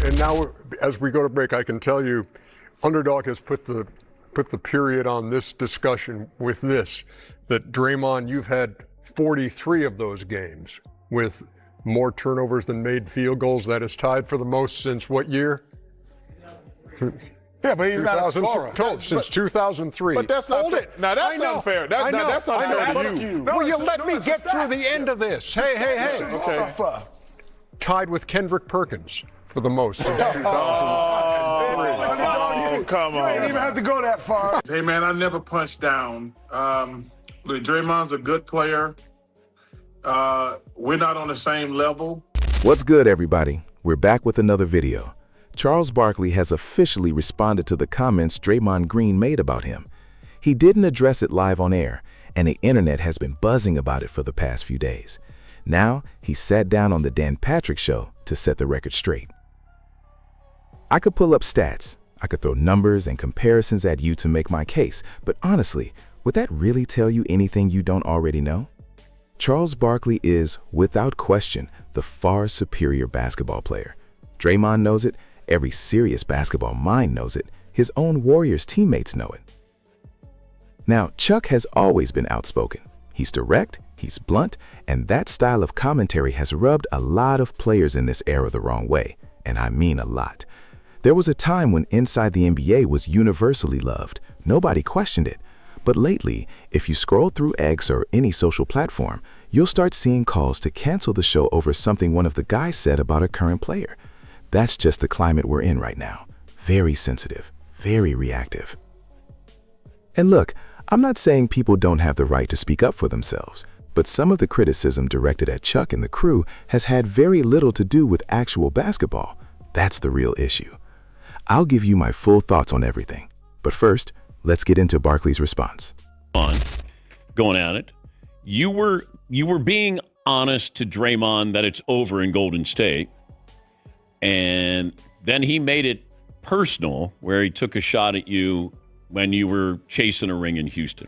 And now, as we go to break, I can tell you, Underdog has put the period on this discussion with this, that Draymond, you've had 43 of those games with more turnovers than made field goals. That is tied for the most since what year? Yeah, but he's not a scorer. Since 2003. But that's not fair. Now, that's unfair. That's unfair to you. Will you let me get through the end of this? Hey. Okay. Tied with Kendrick Perkins for the most. Oh, come on. You ain't even have to go that far. Hey, man, I never punched down. Look, Draymond's a good player. We're not on the same level. What's good, everybody? We're back with another video. Charles Barkley has officially responded to the comments Draymond Green made about him. He didn't address it live on air, and the internet has been buzzing about it for the past few days. Now, he sat down on the Dan Patrick Show to set the record straight. I could pull up stats, I could throw numbers and comparisons at you to make my case, but honestly, would that really tell you anything you don't already know? Charles Barkley is, without question, the far superior basketball player. Draymond knows it, every serious basketball mind knows it, his own Warriors teammates know it. Now, Chuck has always been outspoken. He's direct, he's blunt, and that style of commentary has rubbed a lot of players in this era the wrong way, and I mean a lot. There was a time when Inside the NBA was universally loved. Nobody questioned it. But lately, if you scroll through X or any social platform, you'll start seeing calls to cancel the show over something one of the guys said about a current player. That's just the climate we're in right now. Very sensitive, very reactive. And look, I'm not saying people don't have the right to speak up for themselves, but some of the criticism directed at Chuck and the crew has had very little to do with actual basketball. That's the real issue. I'll give you my full thoughts on everything. But first, let's get into Barkley's response. Going at it. You were being honest to Draymond that it's over in Golden State. And then he made it personal where he took a shot at you when you were chasing a ring in Houston.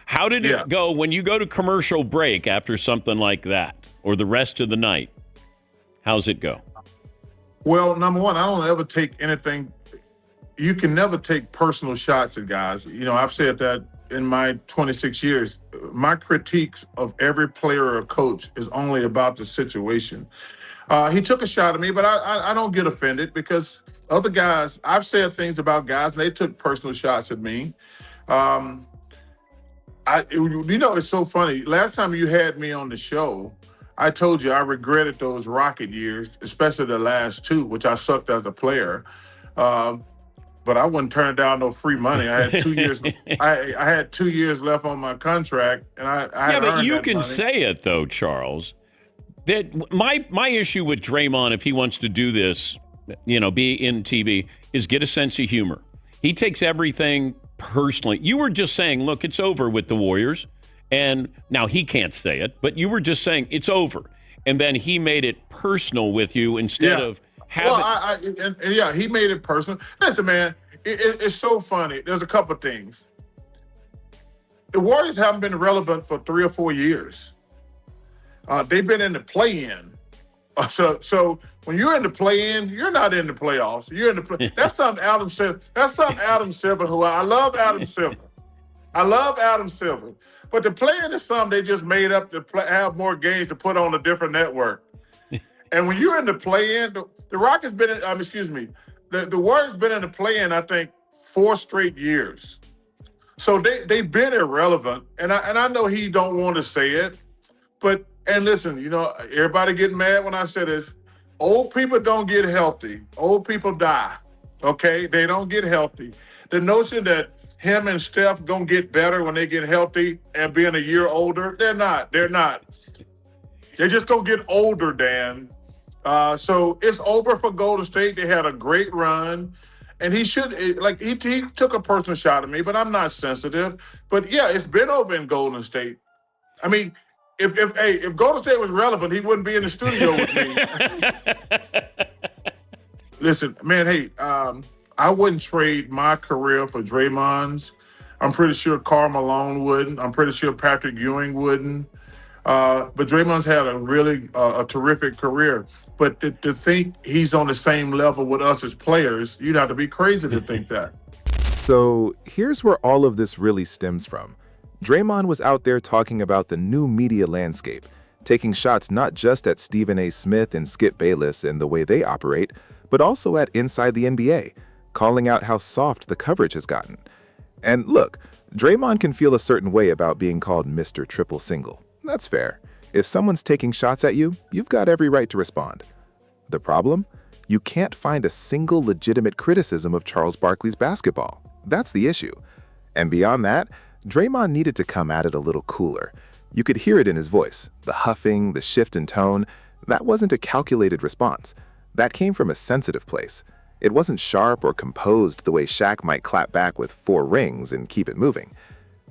How did it go when you go to commercial break after something like that or the rest of the night? How's it go? Well, number one, I don't ever take anything. You can never take personal shots at guys. You know, I've said that in my 26 years. My critiques of every player or coach is only about the situation. He took a shot at me, but I don't get offended because other guys, I've said things about guys, and they took personal shots at me. It's so funny. Last time you had me on the show, I told you I regretted those Rocket years, especially the last two, which I sucked as a player. But I wouldn't turn down no free money. I had 2 years. I had 2 years left on my contract, and I had but you that can money. say it though, Charles. That my issue with Draymond, if he wants to do this, be in TV, is get a sense of humor. He takes everything personally. You were just saying, look, it's over with the Warriors, and now he can't say it, but you were just saying it's over, and then he made it personal with you instead of. Well, he made it personal. Listen, man, it's so funny. There's a couple things. The Warriors haven't been relevant for 3 or 4 years. They've been in the play-in. So when you're in the play-in, you're not in the playoffs. You're in the play. That's something Adam Silver. Who I love Adam Silver. I love Adam Silver. But the play-in is something they just made up to have more games to put on a different network. And when you're in the play-in, the Rockets been in, the Warriors been in the play-in, I think, 4 straight years. So they've been irrelevant. And I know he don't want to say it, and listen, everybody getting mad when I say this. Old people don't get healthy. Old people die, okay? They don't get healthy. The notion that him and Steph gonna get better when they get healthy and being a year older, they're not. They're just gonna get older, Dan. So it's over for Golden State. They had a great run, and he took a personal shot at me, but I'm not sensitive. But yeah, it's been over in Golden State. I mean, if Golden State was relevant, he wouldn't be in the studio with me. Listen, man, hey, I wouldn't trade my career for Draymond's. I'm pretty sure Karl Malone wouldn't. I'm pretty sure Patrick Ewing wouldn't. But Draymond's had a really a terrific career. But to think he's on the same level with us as players, you'd have to be crazy to think that. So here's where all of this really stems from. Draymond was out there talking about the new media landscape, taking shots not just at Stephen A. Smith and Skip Bayless and the way they operate, but also at Inside the NBA, calling out how soft the coverage has gotten. And look, Draymond can feel a certain way about being called Mr. Triple Single. That's fair. If someone's taking shots at you, you've got every right to respond. The problem? You can't find a single legitimate criticism of Charles Barkley's basketball. That's the issue. And beyond that, Draymond needed to come at it a little cooler. You could hear it in his voice, the huffing, the shift in tone. That wasn't a calculated response. That came from a sensitive place. It wasn't sharp or composed the way Shaq might clap back with 4 rings and keep it moving.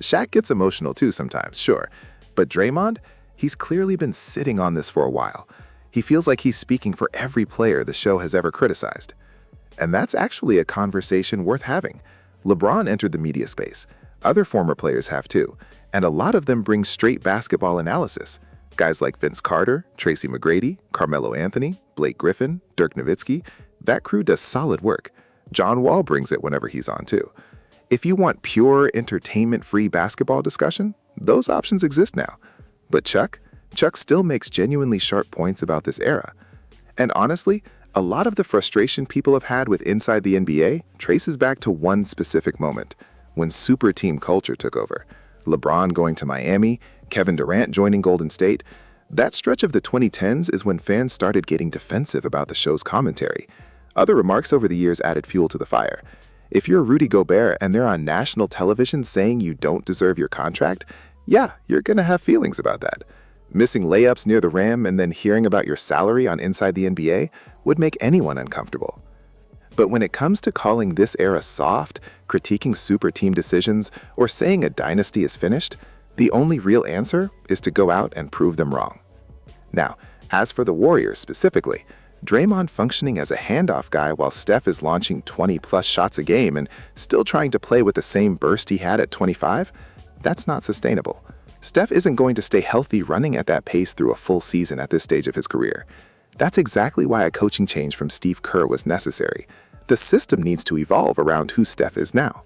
Shaq gets emotional too sometimes, sure. But Draymond, he's clearly been sitting on this for a while. He feels like he's speaking for every player the show has ever criticized. And that's actually a conversation worth having. LeBron entered the media space. Other former players have too, and a lot of them bring straight basketball analysis. Guys like Vince Carter, Tracy McGrady, Carmelo Anthony, Blake Griffin, Dirk Nowitzki, that crew does solid work. John Wall brings it whenever he's on too. If you want pure entertainment-free basketball discussion, those options exist now. But Chuck still makes genuinely sharp points about this era. And honestly, a lot of the frustration people have had with Inside the NBA traces back to one specific moment, when super team culture took over. LeBron going to Miami, Kevin Durant joining Golden State. That stretch of the 2010s is when fans started getting defensive about the show's commentary. Other remarks over the years added fuel to the fire. If you're Rudy Gobert and they're on national television saying you don't deserve your contract, yeah, you're gonna have feelings about that. Missing layups near the rim and then hearing about your salary on Inside the NBA would make anyone uncomfortable. But when it comes to calling this era soft, critiquing super team decisions, or saying a dynasty is finished, the only real answer is to go out and prove them wrong. Now, as for the Warriors specifically, Draymond functioning as a handoff guy while Steph is launching 20-plus shots a game and still trying to play with the same burst he had at 25, that's not sustainable. Steph isn't going to stay healthy running at that pace through a full season at this stage of his career. That's exactly why a coaching change from Steve Kerr was necessary. The system needs to evolve around who Steph is now.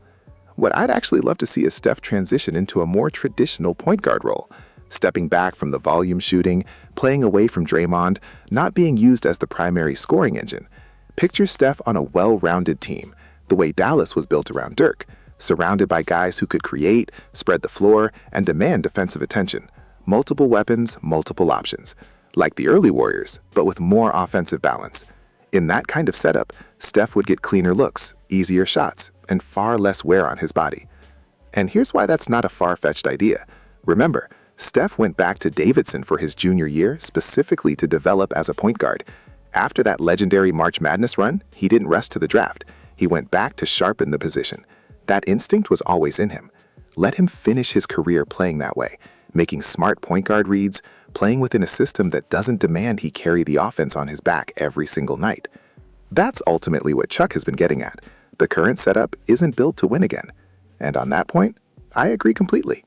What I'd actually love to see is Steph transition into a more traditional point guard role, stepping back from the volume shooting, playing away from Draymond, not being used as the primary scoring engine. Picture Steph on a well-rounded team, the way Dallas was built around Dirk, surrounded by guys who could create, spread the floor, and demand defensive attention. Multiple weapons, multiple options. Like the early Warriors, but with more offensive balance. In that kind of setup, Steph would get cleaner looks, easier shots, and far less wear on his body. And here's why that's not a far-fetched idea. Remember, Steph went back to Davidson for his junior year specifically to develop as a point guard. After that legendary March Madness run, he didn't rest to the draft. He went back to sharpen the position. That instinct was always in him. Let him finish his career playing that way, making smart point guard reads, playing within a system that doesn't demand he carry the offense on his back every single night. That's ultimately what Chuck has been getting at. The current setup isn't built to win again. And on that point, I agree completely.